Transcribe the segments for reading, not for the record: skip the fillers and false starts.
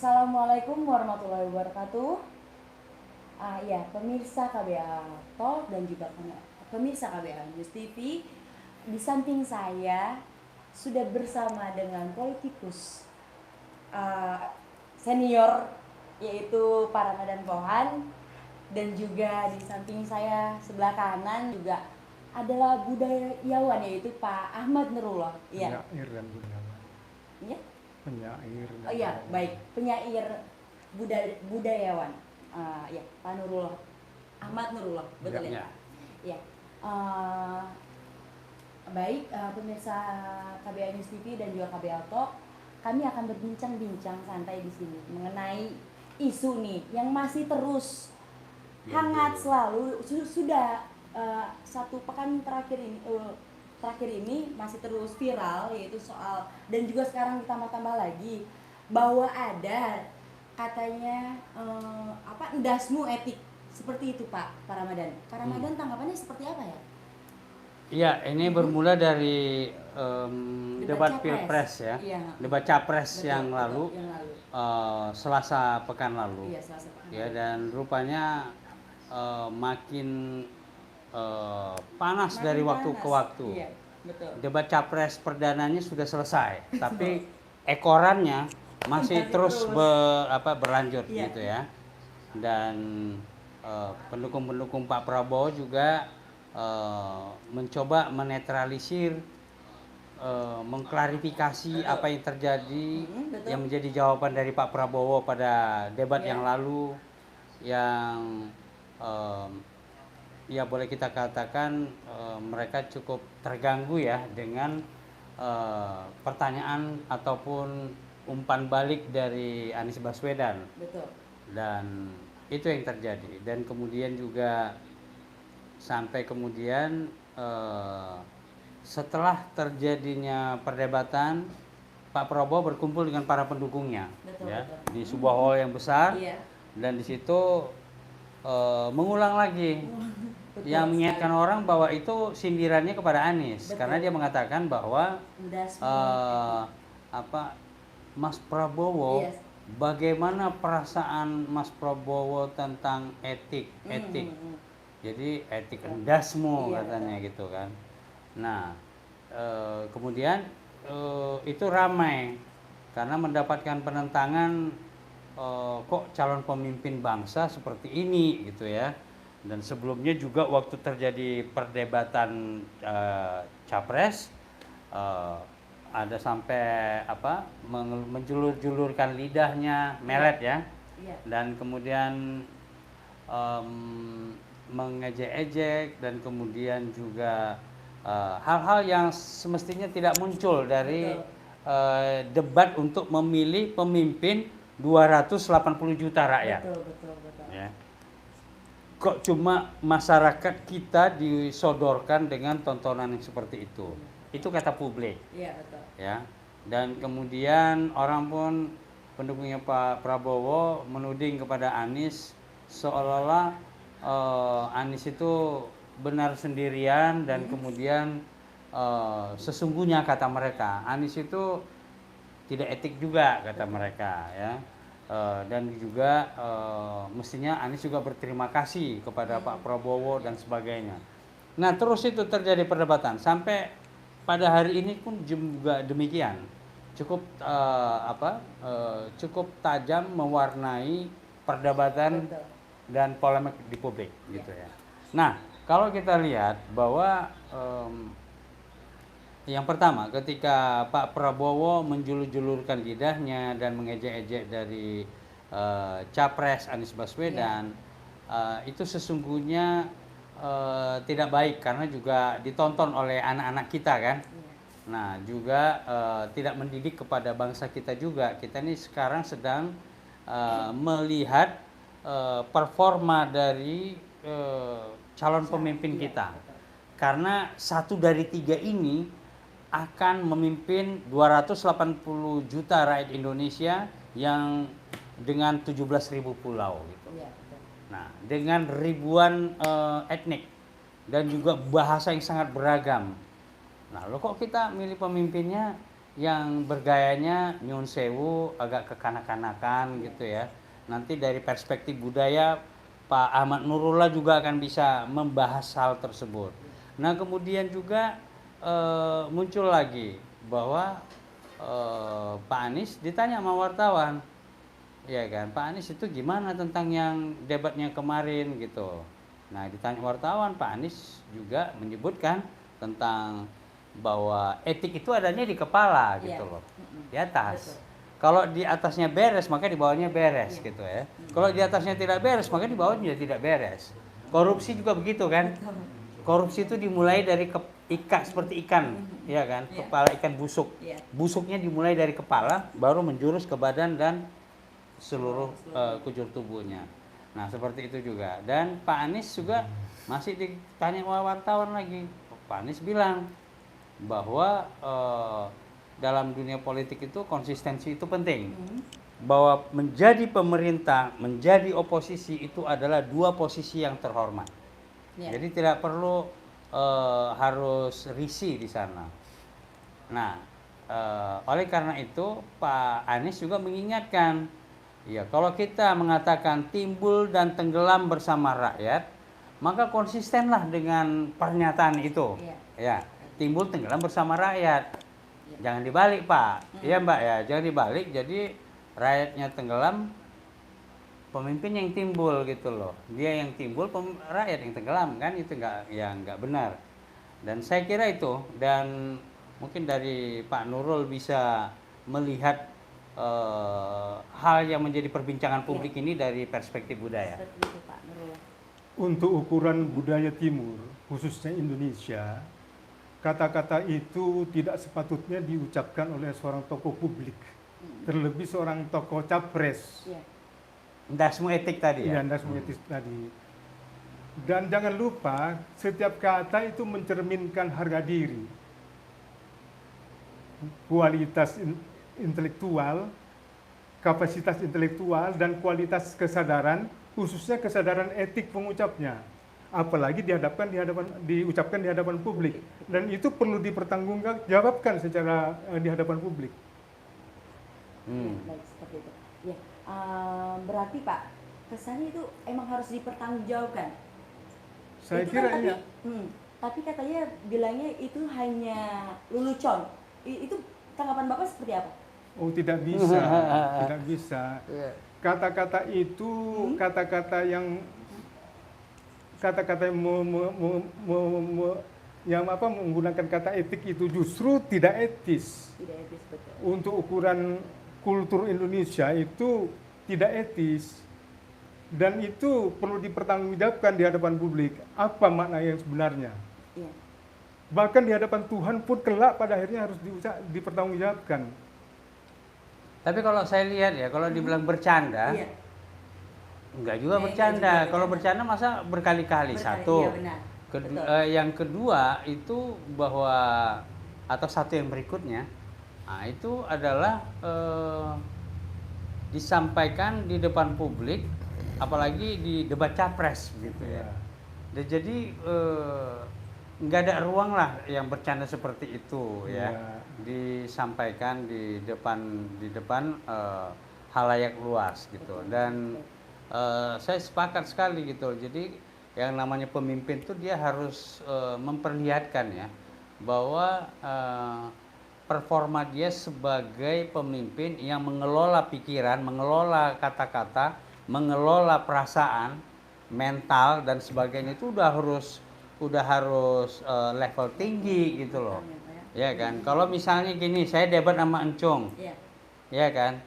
Assalamualaikum warahmatullahi wabarakatuh. Ya, pemirsa KBA Talk dan juga pemirsa KBA News TV. Di samping saya sudah bersama dengan politikus senior yaitu Pak Ramadan Pohan, dan juga di samping saya sebelah kanan juga adalah budayawan yaitu Pak Ahmad Nurullah. Iya. Penyair dan budayawan. Iya. Penyair. Oh iya, baik. Penyair budayawan. Ya, Pak Nurullah. Ahmad Nurullah, betul ya, Pak? Ya. Baik, pemirsa KBA News TV dan juga KBA Talk, kami akan berbincang-bincang santai di sini mengenai isu nih yang masih terus hangat selalu. Sudah satu pekan terakhir ini masih terus viral, yaitu soal, dan juga sekarang ditambah-tambah lagi bahwa ada katanya endasmu etik seperti itu, Pak Ramadan. Pak Ramadan tanggapannya seperti apa ya? Iya, ini bermula dari debat pilpres ya, iya. Debat capres Betul, yang lalu, Selasa pekan lalu. Iya, Selasa pekan Ya, lalu. dan rupanya makin panas Makin dari waktu panas. ke waktu. Iya, betul. Debat capres perdananya sudah selesai, tapi ekorannya masih terus berlanjut Iya. gitu ya. Dan pendukung-pendukung Pak Prabowo juga mencoba menetralisir, mengklarifikasi apa yang terjadi, betul. yang menjadi jawaban dari Pak Prabowo pada debat Iya. yang lalu, yang ya boleh kita katakan mereka cukup terganggu ya dengan pertanyaan ataupun umpan balik dari Anies Baswedan. Betul. Dan itu yang terjadi. Dan kemudian juga sampai kemudian setelah terjadinya perdebatan, Pak Prabowo berkumpul dengan para pendukungnya, Betul, ya, betul. di sebuah hall yang besar. Iya. Dan di situ mengulang lagi, Betul yang mengingatkan sekali. orang bahwa itu sindirannya kepada Anies. Betul. Karena dia mengatakan bahwa Endasmu Mas Prabowo, Yes. bagaimana perasaan Mas Prabowo tentang etik. Jadi etik endasmu, Iya, katanya gitu kan. Nah, kemudian itu ramai karena mendapatkan penentangan, kok calon pemimpin bangsa seperti ini gitu ya. Dan sebelumnya juga waktu terjadi perdebatan capres, ada sampai menjulur-julurkan lidahnya, melet ya. Iya. Dan kemudian mengejek-ejek, dan kemudian juga hal-hal yang semestinya tidak muncul dari debat untuk memilih pemimpin 280 juta rakyat. Betul. Ya. Kok cuma masyarakat kita disodorkan dengan tontonan yang seperti itu? Itu kata publik. Iya, betul. Ya. Dan kemudian orang pun, pendukungnya Pak Prabowo, menuding kepada Anies seolah-olah Anies itu benar sendirian, dan kemudian sesungguhnya kata mereka Anies itu tidak etik juga, kata mereka ya. Dan juga mestinya Anies juga berterima kasih kepada Pak Prabowo dan sebagainya. Nah, terus itu terjadi perdebatan sampai pada hari ini pun juga demikian, cukup cukup tajam mewarnai perdebatan. Betul. Dan polemik di publik gitu ya. Nah, kalau kita lihat bahwa yang pertama, ketika Pak Prabowo menjulur-julurkan lidahnya dan mengejek-ejek dari capres Anies Baswedan, itu sesungguhnya tidak baik karena juga ditonton oleh anak-anak kita kan. Nah, juga tidak mendidik kepada bangsa kita juga. Kita ini sekarang sedang melihat performa dari calon pemimpin kita. Karena 1 dari 3 ini akan memimpin 280 juta rakyat Indonesia yang dengan 17.000 pulau gitu. Nah, dengan ribuan etnik dan juga bahasa yang sangat beragam. Nah, lo kok kita milih pemimpinnya yang bergayanya nyun sewu, agak kekanak-kanakan gitu ya. Nanti dari perspektif budaya Pak Ahmad Nurullah juga akan bisa membahas hal tersebut. Nah kemudian juga muncul lagi bahwa Pak Anies ditanya sama wartawan, ya kan, Pak Anies itu gimana tentang yang debatnya kemarin gitu. Nah ditanya wartawan, Pak Anies juga menyebutkan tentang bahwa etik itu adanya di kepala gitu Iya. loh, di atas. Betul. Kalau di atasnya beres, maka di bawahnya beres Iya. gitu ya. Kalau di atasnya tidak beres, maka di bawahnya tidak beres. Korupsi juga begitu kan. Korupsi itu dimulai dari seperti ikan, ya kan, Iya. kepala ikan busuk. Iya. Busuknya dimulai dari kepala, baru menjurus ke badan dan seluruh kujur tubuhnya. Nah seperti itu juga. Dan Pak Anies juga masih ditanya wartawan lagi. Pak Anies bilang bahwa dalam dunia politik itu konsistensi itu penting. Bahwa menjadi pemerintah, menjadi oposisi itu adalah dua posisi yang terhormat. Iya. Jadi tidak perlu harus risih di sana. Nah, oleh karena itu Pak Anies juga mengingatkan, ya kalau kita mengatakan timbul dan tenggelam bersama rakyat, maka konsistenlah dengan pernyataan itu. Iya. Ya, timbul tenggelam bersama rakyat. Jangan dibalik Pak, iya Mbak ya, jangan dibalik. Jadi rakyatnya tenggelam, pemimpin yang timbul gitu loh. Dia yang timbul, rakyat yang tenggelam kan, itu nggak benar. Dan saya kira itu, dan mungkin dari Pak Nurul bisa melihat hal yang menjadi perbincangan publik ini dari perspektif budaya. Seperti itu Pak Nurul. Untuk ukuran budaya timur, khususnya Indonesia, kata-kata itu tidak sepatutnya diucapkan oleh seorang tokoh publik, terlebih seorang tokoh capres. Iya. Dasmu etik tadi ya? Iya, etis tadi. Dan jangan lupa, setiap kata itu mencerminkan harga diri, kualitas intelektual, kapasitas intelektual, dan kualitas kesadaran, khususnya kesadaran etik pengucapnya. Apalagi diucapkan di hadapan publik. Dan itu perlu dipertanggungjawabkan secara di hadapan publik. Ya, baik seperti itu. Ya, berarti Pak, kesannya itu emang harus dipertanggungjawabkan. Saya Itu kira kan iya. tapi katanya bilangnya itu hanya lelucon. Itu tanggapan Bapak seperti apa? Oh, tidak bisa, tidak bisa. Kata-kata itu kata-kata yang menggunakan kata etik itu justru tidak etis. Tidak etis, betul. Untuk ukuran kultur Indonesia itu tidak etis. Dan itu perlu dipertanggungjawabkan di hadapan publik. Apa makna yang sebenarnya? Iya. Bahkan di hadapan Tuhan pun kelak pada akhirnya harus dipertanggungjawabkan. Tapi kalau saya lihat ya, kalau dibilang bercanda, Iya. enggak juga Enggak bercanda. juga Kalau bercanda masa berkali-kali? Satu. Iya, benar. Yang kedua itu bahwa, atau satu yang berikutnya, nah itu adalah disampaikan di depan publik, apalagi di debat capres gitu ya. Dan jadi nggak ada ruang lah yang bercanda seperti itu ya, disampaikan di depan halayak luas gitu. Dan saya sepakat sekali gitu. Jadi yang namanya pemimpin tuh dia harus memperlihatkan ya bahwa performa dia sebagai pemimpin yang mengelola pikiran, mengelola kata-kata, mengelola perasaan, mental dan sebagainya itu udah harus level tinggi gitu loh. Ya kan? Kalau misalnya gini, saya debat sama Encung. Iya. Ya kan?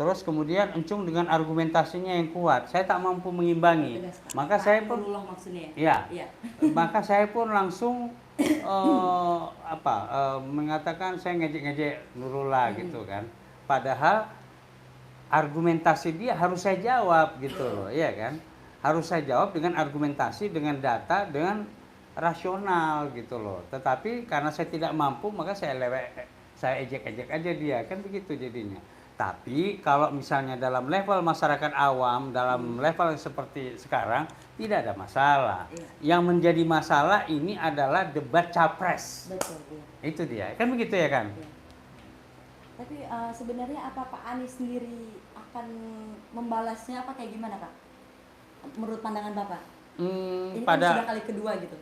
Terus kemudian Encung dengan argumentasinya yang kuat, saya tak mampu mengimbangi. Maka saya pun maksudnya. ya. Iya. Maka saya pun langsung mengatakan saya ngejek-ngejek Nurullah gitu kan. Padahal argumentasi dia harus saya jawab gitu loh, ya kan? Harus saya jawab dengan argumentasi, dengan data, dengan rasional gitu loh. Tetapi karena saya tidak mampu, maka saya ejek-ejek aja dia, kan begitu jadinya. Tapi kalau misalnya dalam level masyarakat awam, dalam level seperti sekarang, tidak ada masalah. Iya. Yang menjadi masalah ini adalah debat capres. Betul, iya. Itu dia, kan begitu ya kan? Iya. Tapi sebenarnya apa Pak Anies sendiri akan membalasnya apa kayak gimana Pak? Menurut pandangan Bapak? Ini kan sudah kali kedua gitu.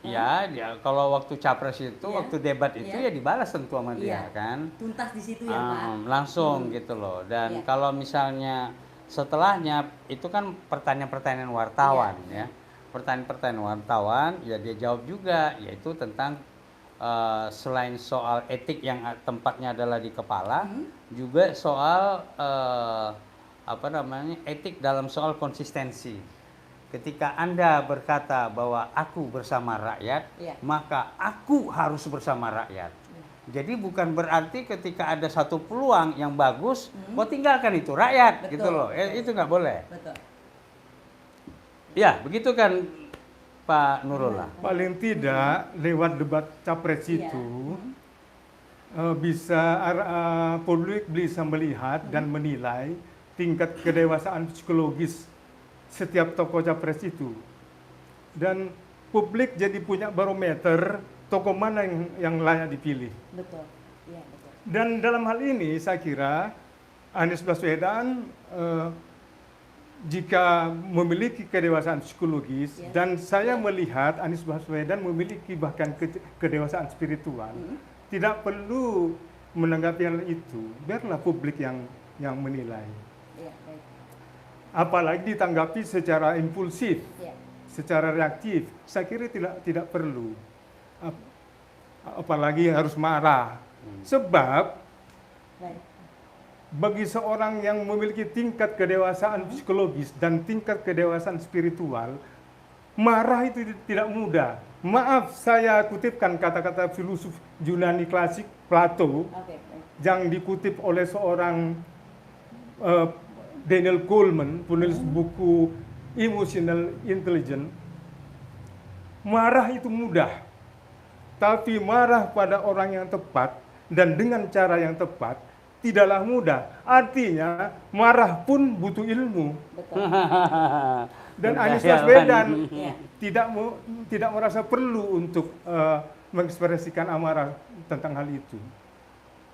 Ya, kalau waktu capres itu, Iya. waktu debat itu Iya. ya dibalas tentu sama dia Iya. kan. Tuntas di situ ya Pak. Langsung gitu loh. Dan Iya. kalau misalnya setelahnya itu kan pertanyaan-pertanyaan wartawan Iya. ya. Pertanyaan-pertanyaan wartawan ya dia jawab juga, yaitu tentang selain soal etik yang tempatnya adalah di kepala, juga soal etik dalam soal konsistensi. Ketika Anda berkata bahwa aku bersama rakyat, Iya. maka aku harus bersama rakyat. Jadi bukan berarti ketika ada satu peluang yang bagus, kau tinggalkan itu rakyat, Betul, gitu loh. betul. Itu nggak boleh. Betul. Ya, begitu kan Pak Nurullah. Paling tidak lewat debat capres Iya. itu publik bisa melihat dan menilai tingkat kedewasaan psikologis setiap tokoh capres itu. Dan publik jadi punya barometer tokoh mana yang layak dipilih. Betul. Iya, betul. Dan dalam hal ini saya kira Anies Baswedan jika memiliki kedewasaan psikologis, Yes. dan saya melihat Anies Baswedan memiliki bahkan kedewasaan spiritual, tidak perlu menanggapi hal itu, biarlah publik yang menilai. Iya, baik. Apalagi ditanggapi secara impulsif, Iya. secara reaktif, saya kira tidak perlu. Apalagi harus marah, sebab Baik. bagi seorang yang memiliki tingkat kedewasaan psikologis dan tingkat kedewasaan spiritual, marah itu tidak mudah. Maaf, saya kutipkan kata-kata filosof Yunani klasik Plato Oke, baik. yang dikutip oleh seorang Daniel Goleman, penulis buku Emotional Intelligence. Marah itu mudah, tapi marah pada orang yang tepat dan dengan cara yang tepat tidaklah mudah. Artinya marah pun butuh ilmu. Betul. Dan Udah, Anies ya, Baswedan Iya. tidak merasa perlu untuk mengekspresikan amarah tentang hal itu.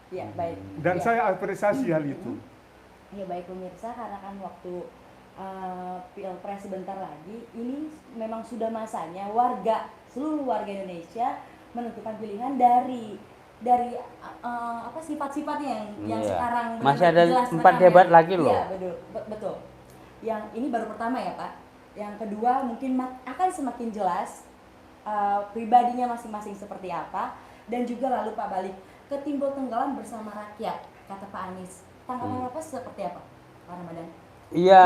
Iya, baik. Dan Iya. saya apresiasi hal itu. Ya baik pemirsa, karena kan waktu pilpres sebentar lagi, ini memang sudah masanya seluruh warga Indonesia menentukan pilihan dari apa sifat-sifatnya yang Iya. sekarang Masih ada jelas 4 tengahnya. debat lagi loh. Iya, betul. Yang ini baru pertama ya Pak. Yang kedua mungkin akan semakin jelas pribadinya masing-masing seperti apa, dan juga lalu Pak balik ke timbul tenggelam bersama rakyat, kata Pak Anies. Tanggapan Bapak seperti apa, Pak Ramadan? Iya,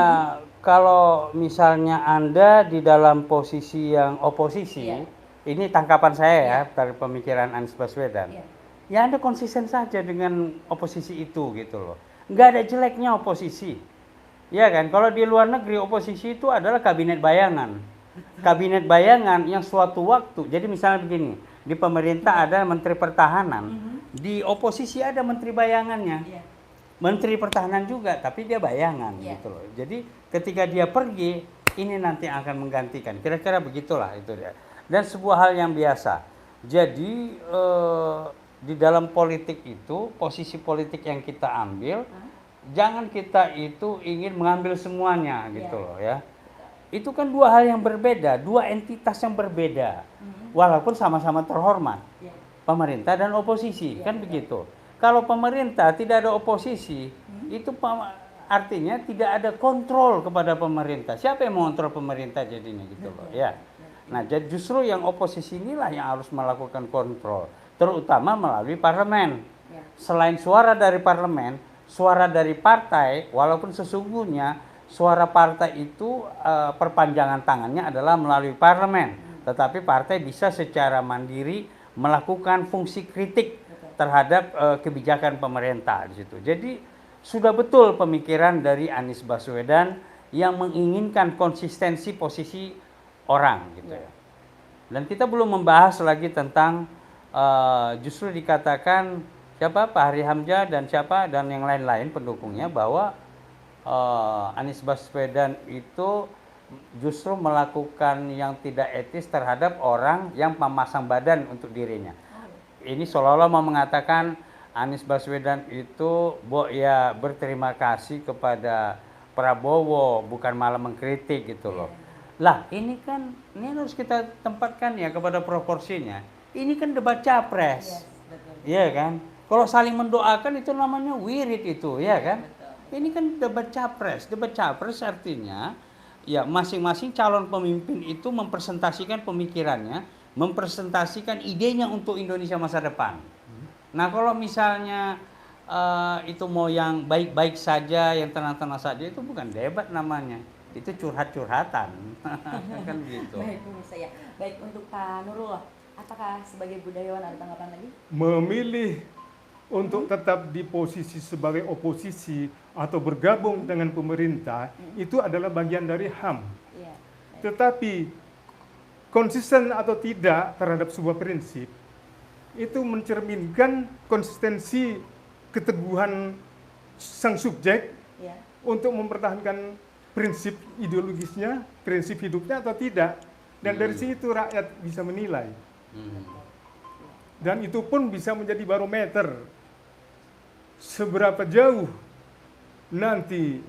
kalau misalnya Anda di dalam posisi yang oposisi, Iya. ini tangkapan saya ya dari pemikiran Anies Baswedan. Iya. Ya Anda konsisten saja dengan oposisi itu gitu loh. Nggak ada jeleknya oposisi. Ya kan, kalau di luar negeri oposisi itu adalah kabinet bayangan. Kabinet bayangan yang suatu waktu, jadi misalnya begini, di pemerintah ada menteri pertahanan, di oposisi ada menteri bayangannya. Iya. Menteri pertahanan juga, tapi dia bayangan Iya. gitu loh. Jadi ketika dia pergi, ini nanti akan menggantikan. Kira-kira begitulah itu dia. Dan sebuah hal yang biasa. Jadi di dalam politik itu, posisi politik yang kita ambil, jangan kita itu ingin mengambil semuanya gitu Iya. loh ya. Itu kan dua hal yang berbeda, dua entitas yang berbeda. Walaupun sama-sama terhormat. Iya. Pemerintah dan oposisi, Iya, kan betul. begitu. Kalau pemerintah tidak ada oposisi, itu artinya tidak ada kontrol kepada pemerintah. Siapa yang mengontrol pemerintah jadinya gitu loh, ya. Nah, jadi justru yang oposisi inilah yang harus melakukan kontrol, terutama melalui parlemen. Ya. Selain suara dari parlemen, suara dari partai, walaupun sesungguhnya suara partai itu perpanjangan tangannya adalah melalui parlemen, tetapi partai bisa secara mandiri melakukan fungsi kritik terhadap kebijakan pemerintah di situ. Jadi sudah betul pemikiran dari Anies Baswedan yang menginginkan konsistensi posisi orang gitu ya. Dan kita belum membahas lagi tentang justru dikatakan siapa Pak Hari Hamzah dan siapa dan yang lain-lain pendukungnya bahwa Anies Baswedan itu justru melakukan yang tidak etis terhadap orang yang memasang badan untuk dirinya. Ini seolah-olah mau mengatakan Anies Baswedan itu ya berterima kasih kepada Prabowo, bukan malah mengkritik gitu loh. Lah ini harus kita tempatkan ya kepada proporsinya. Ini kan debat capres, iya kan? Kalau saling mendoakan itu namanya wirid itu, ya kan? Ini kan debat capres. Debat capres artinya ya masing-masing calon pemimpin itu mempresentasikan pemikirannya, mempresentasikan idenya untuk Indonesia masa depan. Nah kalau misalnya itu mau yang baik-baik saja, yang tenang-tenang saja, itu bukan debat namanya, itu curhat-curhatan. Kan gitu. Baik pemirsa ya. Baik, untuk Pak Nurul, apakah sebagai budayawan ada tanggapan lagi? Memilih untuk tetap di posisi sebagai oposisi atau bergabung dengan pemerintah itu adalah bagian dari HAM. Iya. Tetapi konsisten atau tidak terhadap sebuah prinsip itu mencerminkan konsistensi keteguhan sang subjek Iya. untuk mempertahankan prinsip ideologisnya, prinsip hidupnya atau tidak. Dan dari situ rakyat bisa menilai. Dan itu pun bisa menjadi barometer seberapa jauh nanti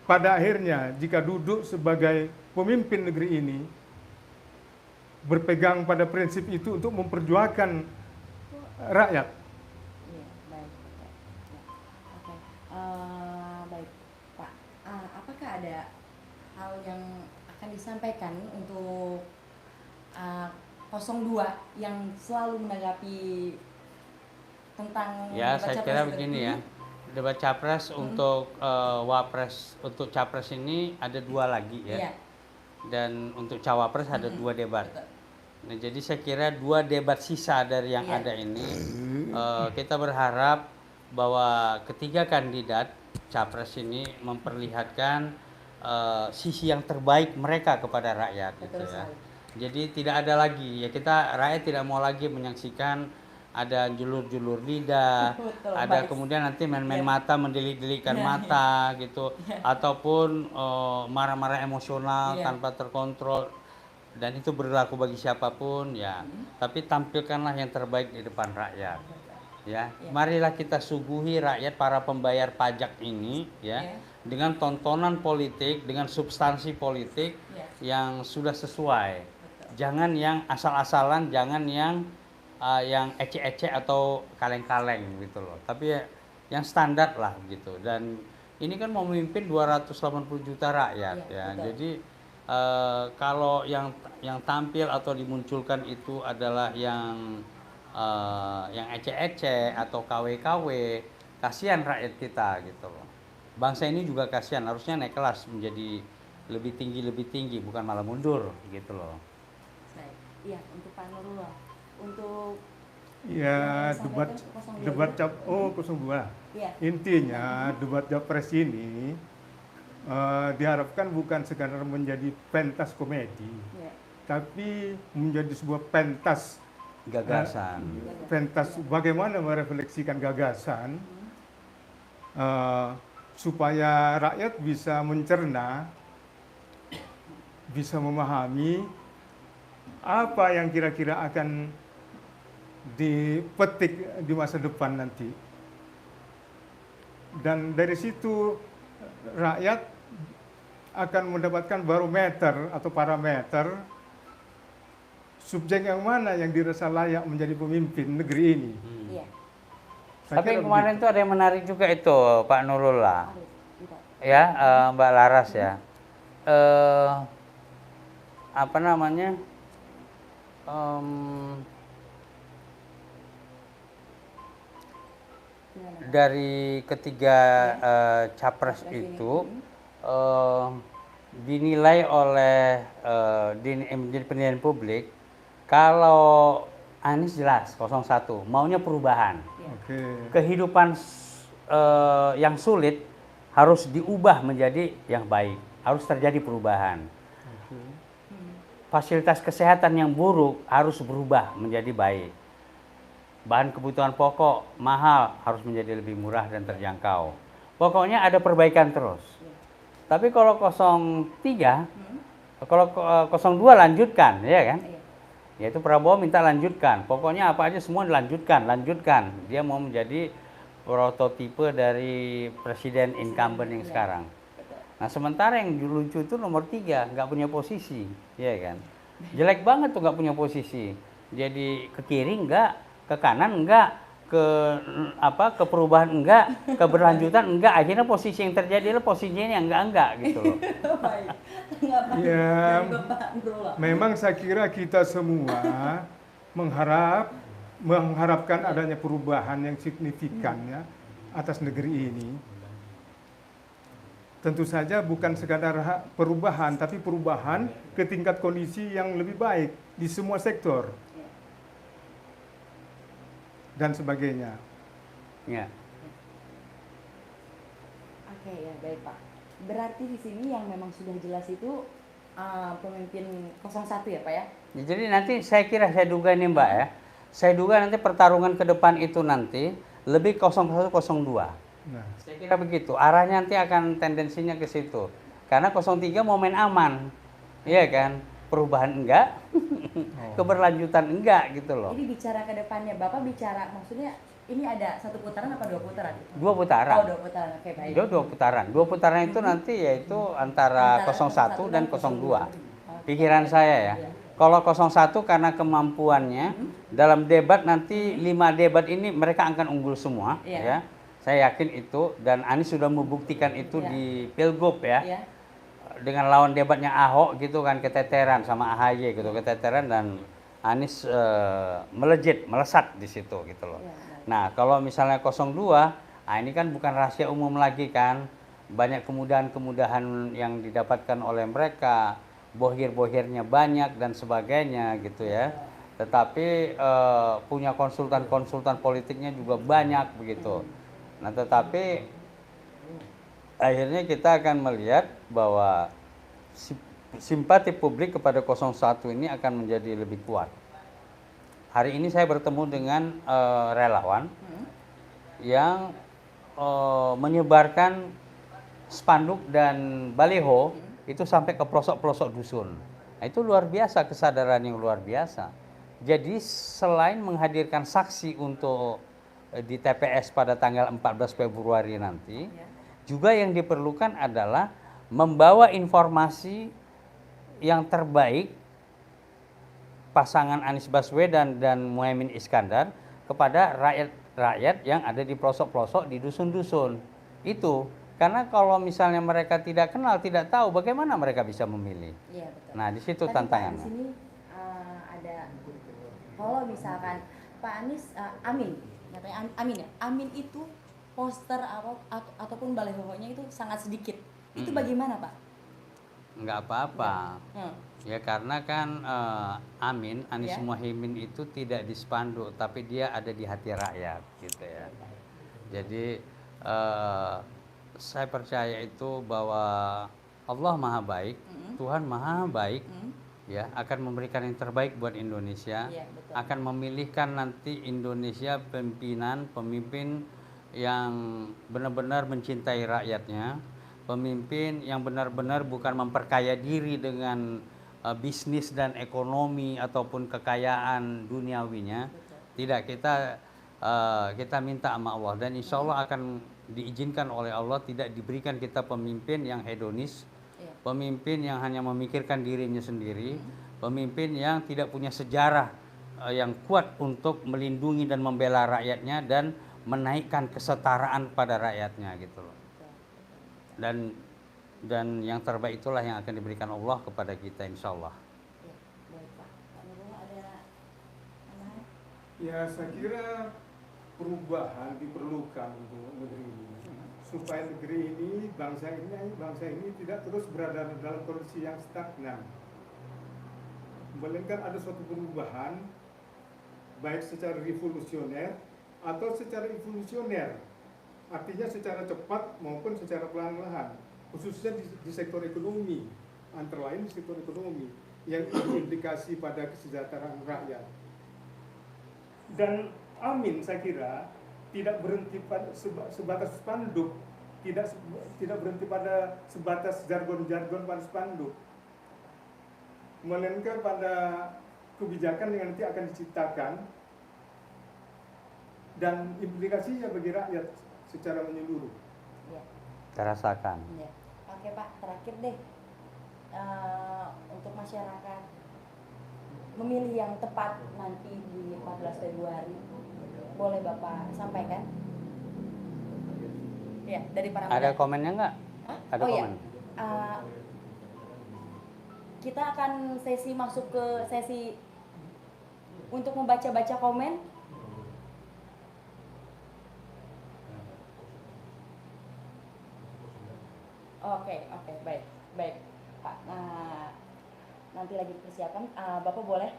pada akhirnya jika duduk sebagai pemimpin negeri ini berpegang pada prinsip itu untuk memperjuangkan rakyat. Iya, baik. Ya. Oke. Baik, Pak. Apakah ada hal yang akan disampaikan untuk 02 yang selalu menanggapi tentang Ya, debat saya capres kira itu? begini ya. Debat capres untuk wapres, untuk capres ini ada 2 lagi ya. Iya. Dan untuk cawapres ada 2 debat. Betul. Nah, jadi saya kira 2 debat sisa dari yang Iya. ada ini, kita berharap bahwa ketiga kandidat capres ini memperlihatkan sisi yang terbaik mereka kepada rakyat. Betul gitu ya. sekali. Jadi tidak ada lagi ya, rakyat tidak mau lagi menyaksikan ada julur-julur lidah, Betul, ada baik. kemudian nanti main-main Iya. mata, mendelik-delikkan Iya, mata gitu, ataupun marah-marah emosional Iya. tanpa terkontrol, dan itu berlaku bagi siapapun ya. Tapi tampilkanlah yang terbaik di depan rakyat. Ya, Iya. marilah kita suguhi rakyat, para pembayar pajak ini ya, Iya. dengan tontonan politik, dengan substansi politik Iya. yang sudah sesuai. Betul. Jangan yang asal-asalan, jangan yang ecek-ecek atau kaleng-kaleng gitu loh. Tapi ya, yang standar lah gitu. Dan ini kan mau memimpin 280 juta rakyat Iya, ya. betul. Jadi kalau yang tampil atau dimunculkan itu adalah yang ecek-ecek atau KW-KW, kasihan rakyat kita gitu loh. Bangsa ini juga kasihan, harusnya naik kelas menjadi lebih tinggi, bukan malah mundur gitu loh. Baik. Iya, untuk Pak Nurul. Untuk Ya, yang debat disampaikan 02. debat 02. Iya. Intinya debat capres ini diharapkan bukan sekadar menjadi pentas komedi, Iya. tapi menjadi sebuah pentas Gagasan. bagaimana merefleksikan gagasan supaya rakyat bisa mencerna, bisa memahami apa yang kira-kira akan dipetik di masa depan nanti. Dan dari situ rakyat akan mendapatkan barometer atau parameter subjek yang mana yang dirasa layak menjadi pemimpin negeri ini. Iya. Saya Tapi kira kemarin begitu. tuh ada yang menarik juga itu Pak Nurul lah. Arif, tidak. Ya, Mbak Laras ya. Apa namanya? Gimana? Dari ketiga capres itu dinilai oleh di penilaian publik, kalau Anies jelas 01 maunya perubahan. Oke. Kehidupan yang sulit harus diubah menjadi yang baik, harus terjadi perubahan. Fasilitas kesehatan yang buruk harus berubah menjadi baik. bahan kebutuhan pokok mahal harus menjadi lebih murah dan terjangkau. Pokoknya ada perbaikan terus. Tapi kalau 03, kalau 02 lanjutkan, ya kan? Iya. Yaitu Prabowo minta lanjutkan. Pokoknya apa aja semua dilanjutkan, lanjutkan. Dia mau menjadi prototipe dari presiden incumbent yang Iya. sekarang. Betul. Nah sementara yang lucu itu nomor 3, nggak punya posisi, ya kan? Jelek banget tuh nggak punya posisi. Jadi ke kiri enggak, ke kanan enggak, ke perubahan enggak, keberlanjutan enggak. Akhirnya posisi yang terjadi adalah posisinya yang enggak gitu loh. Baik. Tanggapan Ya, dari Bapak Nurullah. memang saya kira kita semua mengharapkan adanya perubahan yang signifikan ya atas negeri ini. Tentu saja bukan sekadar perubahan, tapi perubahan ke tingkat kondisi yang lebih baik di semua sektor dan sebagainya. Ya. Oke ya, baik Pak. Berarti di sini yang memang sudah jelas itu pemimpin 01 ya Pak ya? Ya, jadi nanti saya kira, saya duga ini Mbak ya, saya duga nanti pertarungan ke depan itu nanti lebih 01, 02. Nah, Saya kira begitu, arahnya nanti akan tendensinya ke situ. Karena 03 mau main aman, iya kan? Perubahan enggak, keberlanjutan enggak gitu loh. Jadi bicara ke depannya, Bapak bicara maksudnya ini ada 1 putaran apa 2 putaran? 2 putaran. Oh, 2 putaran, oke baik. Dia 2 putaran. 2 putaran itu nanti yaitu antara 01 dan 02. Pikiran saya ya. Kalau 01 karena kemampuannya dalam debat nanti 5 debat ini mereka akan unggul semua, Iya. ya. Saya yakin itu, dan Anies sudah membuktikan itu Iya. di Pilgub ya. Iya. Dengan lawan debatnya Ahok gitu kan, keteteran sama AHY gitu, keteteran, dan Anies melejit, melesat di situ gitu loh. Iya, Nah, kalau misalnya 02, ini kan bukan rahasia umum lagi kan. Banyak kemudahan-kemudahan yang didapatkan oleh mereka, bohir-bohirnya banyak dan sebagainya gitu ya. Tetapi punya konsultan-konsultan politiknya juga banyak begitu. Nah, tetapi akhirnya kita akan melihat bahwa simpati publik kepada 01 ini akan menjadi lebih kuat. Hari ini saya bertemu dengan relawan yang menyebarkan spanduk dan baliho itu sampai ke pelosok-pelosok dusun. Nah, itu luar biasa, kesadaran yang luar biasa. Jadi selain menghadirkan saksi untuk di TPS pada tanggal 14 Februari nanti, juga yang diperlukan adalah membawa informasi yang terbaik pasangan Anies Baswedan dan Muhaimin Iskandar kepada rakyat-rakyat yang ada di pelosok-pelosok, di dusun-dusun. Itu karena kalau misalnya mereka tidak kenal, tidak tahu, bagaimana mereka bisa memilih. Iya, betul. Nah, di situ Tapi tantangannya. Pak, di sini ada, kalau misalkan Pak Anies Amin, katanya Amin ya, Amin itu poster ataupun balihonya itu sangat sedikit. Itu bagaimana Pak? Nggak apa-apa. Ya karena kan Anies Ya. Muhaimin itu tidak di spanduk, tapi dia ada di hati rakyat gitu ya. Jadi saya percaya itu bahwa Allah Maha Baik, Tuhan Maha Baik, ya akan memberikan yang terbaik buat Indonesia, Iya, betul. akan memilihkan nanti Indonesia pemimpin yang benar-benar mencintai rakyatnya, pemimpin yang benar-benar bukan memperkaya diri dengan bisnis dan ekonomi ataupun kekayaan duniawinya. Tidak, kita minta sama Allah, dan insya Allah akan diizinkan oleh Allah, tidak diberikan kita pemimpin yang hedonis, pemimpin yang hanya memikirkan dirinya sendiri, pemimpin yang tidak punya sejarah yang kuat untuk melindungi dan membela rakyatnya dan menaikkan kesetaraan pada rakyatnya gitu loh. Dan yang terbaik itulah yang akan diberikan Allah kepada kita insya Allah. Ya, baik Pak. Pak Nurullah ada tambahan? ya saya kira perubahan diperlukan untuk negeri ini supaya negeri ini, bangsa ini tidak terus berada dalam kondisi yang stagnan. Melainkan ada suatu perubahan baik secara revolusioner atau secara evolusioner, artinya secara cepat maupun secara perlahan-lahan, khususnya di sektor ekonomi, antara lain di sektor ekonomi yang berimplikasi pada kesejahteraan rakyat. Dan Amin saya kira tidak berhenti pada sebatas spanduk, tidak berhenti pada sebatas jargon-jargon pada spanduk, melainkan pada kebijakan yang nanti akan diciptakan dan implikasinya bagi rakyat secara menyeluruh. Ya. Terasakan. Ya. Oke Pak, terakhir deh untuk masyarakat memilih yang tepat nanti di 14 Februari, boleh Bapak sampaikan? Ya, dari para Ada moderator. komennya nggak? Hah? Ada Oh iya. komen? Kita akan masuk ke sesi untuk membaca-baca komen. Oke, baik, Pak. Nah, nanti lagi persiapan. Bapak boleh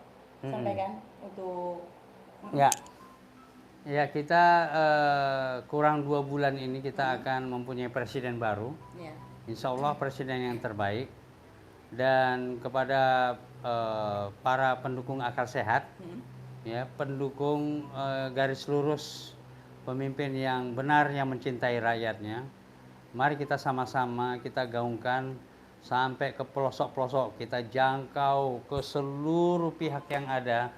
sampaikan untuk Ya, ya kita kurang 2 bulan ini kita akan mempunyai presiden baru. Ya. Insya Allah presiden yang terbaik. Dan kepada para pendukung akal sehat, ya pendukung garis lurus pemimpin yang benar yang mencintai rakyatnya, mari kita sama-sama kita gaungkan sampai ke pelosok-pelosok, kita jangkau ke seluruh pihak yang ada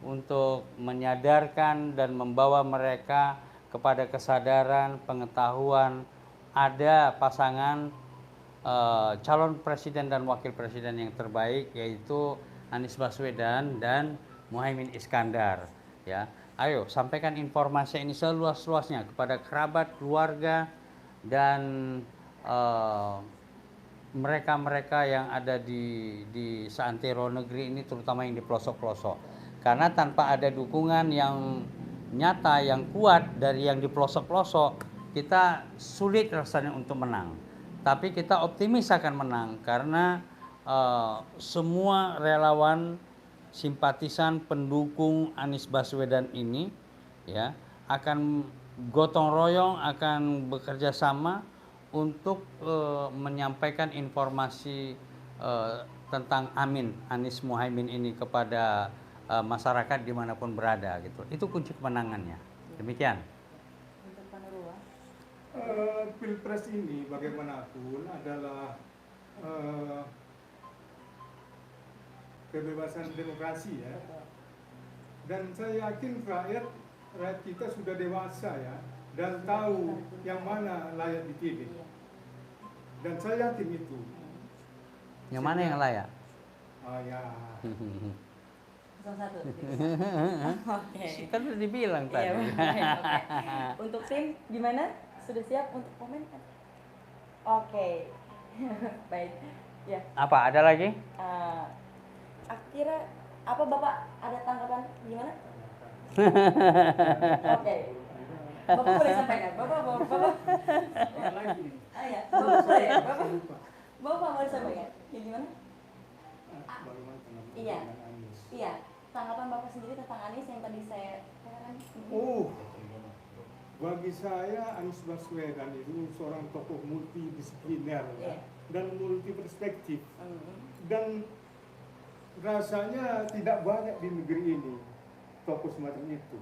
untuk menyadarkan dan membawa mereka kepada kesadaran, pengetahuan ada pasangan calon presiden dan wakil presiden yang terbaik, yaitu Anies Baswedan dan Muhaimin Iskandar. Ya, ayo sampaikan informasi ini seluas-luasnya kepada kerabat, keluarga, dan mereka-mereka yang ada di seantero negeri ini, terutama yang di pelosok-pelosok. Karena tanpa ada dukungan yang nyata, yang kuat dari yang di pelosok-pelosok, kita sulit rasanya untuk menang. Tapi kita optimis akan menang karena semua relawan, simpatisan, pendukung Anies Baswedan ini ya akan gotong royong, akan bekerja sama untuk menyampaikan informasi tentang Anies Muhaimin ini kepada masyarakat dimanapun berada gitu. Itu kunci kemenangannya. Demikian. Untuk Pak Nurul. Pilpres ini bagaimanapun adalah kebebasan demokrasi ya. Dan saya yakin rakyat kita sudah dewasa ya dan tahu yang mana layak dipilih. Dan saya yakin itu. Yang mana yang layak? Oh ya. 01. Oke. Kan udah dibilang tadi. Iya, oke. Untuk tim gimana? Sudah siap untuk komen? Oke. Baik. Ya. Apa? Ada lagi? Akhirnya apa Bapak ada tanggapan gimana? Oke. Bapak boleh sampaikan. Bapak. Ya. Bapak boleh. Bapak boleh sampaikan. Ya gimana? Iya. Iya. Tanggapan Bapak sendiri tentang Anies yang tadi saya katakan. Bagi saya Anies Baswedan itu seorang tokoh multidisipliner dan multi perspektif. Dan rasanya tidak banyak di negeri ini tokoh semacam itu.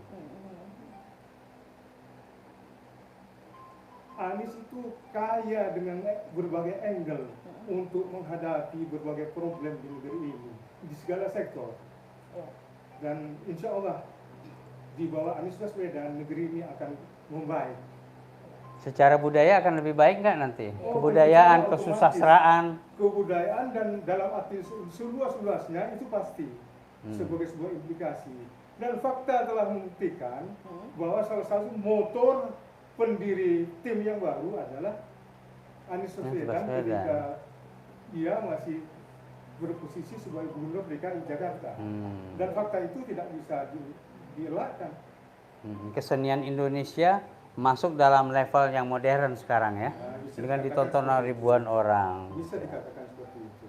Anies itu kaya dengan berbagai angle untuk menghadapi berbagai problem di negeri ini di segala sektor. Dan insya Allah di bawah Anies Baswedan negeri ini akan membaik. Secara budaya akan lebih baik nggak nanti? Kebudayaan, kesusastraan. Kebudayaan dan dalam arti seluas-luasnya itu pasti sebagai sebuah implikasi. Dan fakta telah membuktikan bahwa salah satu motor pendiri tim yang baru adalah Anies Baswedan ketika dia masih berposisi sebagai gubernur DKI Jakarta. Dan fakta itu tidak bisa dielakkan. Kesenian Indonesia masuk dalam level yang modern sekarang ya, dengan ditonton ribuan orang. Bisa dikatakan seperti itu.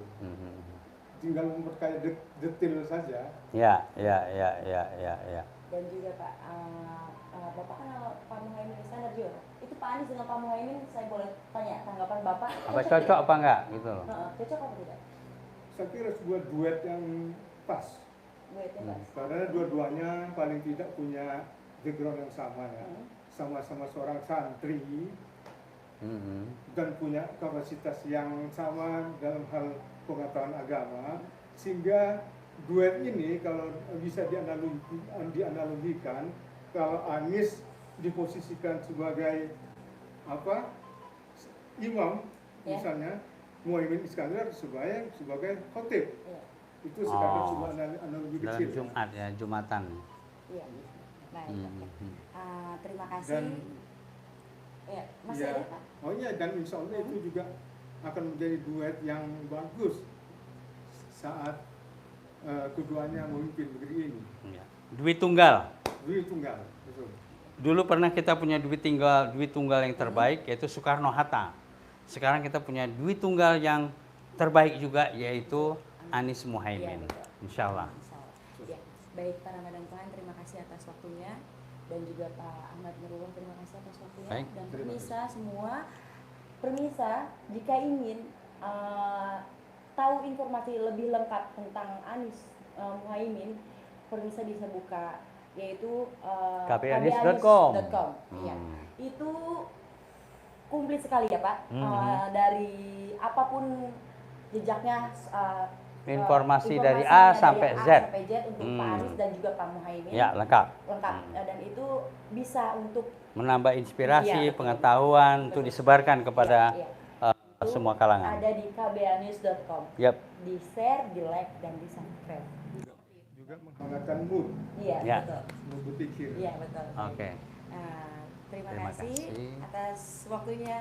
Tinggal memperkaya detail saja. Ya. Dan juga Pak, Bapak kan Pak Muhaimin Iskandar juga. Itu Pak Anies dengan Pak Muhaimin, saya boleh tanya tanggapan Bapak? Apa cocok apa enggak gitu loh? Cocok apa tidak? Saya kira sebuah duet yang pas. Duetnya Pak. Karena dua-duanya paling tidak punya background yang sama ya, sama-sama seorang santri Mhm. dan punya kapasitas yang sama dalam hal pengetahuan agama, sehingga duet ini kalau bisa dianalogikan, kalau Anies diposisikan sebagai apa imam Ya. misalnya, Muhaimin Iskandar sebagai khotib. Iya. Itu sekedar Oh. sebuah analogi Dalam kecil. Jumat ya, Jumatan. Iya. Baik, oke. Mhm. Terima kasih. Dan Ya, masih ya, ada Pak? oh iya, dan insya Allah itu juga akan menjadi duet yang bagus saat keduanya memimpin negeri ini. Ya. Dwi Tunggal. Dwi Tunggal, betul. Dulu pernah kita punya Dwi Tunggal yang terbaik yaitu Soekarno Hatta. Sekarang kita punya Dwi Tunggal yang terbaik juga yaitu Anies Muhaimin. Iya, betul. Insya Allah. Insya Allah. Ya, baik Pak Ramadan Tuhan, terima kasih atas waktunya, dan juga Pak Ahmad Nurul, terima kasih atas waktunya. Baik. Dan Terima pemirsa semua, pemirsa jika ingin tahu informasi lebih lengkap tentang Anies Muhaimin, pemirsa bisa buka yaitu kbanis.com. Iya, itu komplit sekali ya Pak. Dari apapun jejaknya, Informasi dari informasinya A sampai Z. untuk Pak Anies dan juga Pak Muhaimin. Ya, lengkap. Lengkap. Dan itu bisa untuk Menambah inspirasi, Iya, betul. pengetahuan untuk disebarkan kepada Iya, semua kalangan. ada di kbanis.com. Yap. Di share, di like, dan di subscribe. Juga menghangatkan mood, Iya, Ya. betul. mood berpikir. Iya, betul. Oke. Terima Terima kasih kasih. atas waktunya.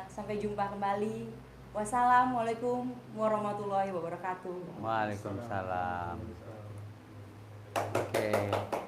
Sampai jumpa kembali. Wassalamualaikum warahmatullahi wabarakatuh. Waalaikumsalam. Oke.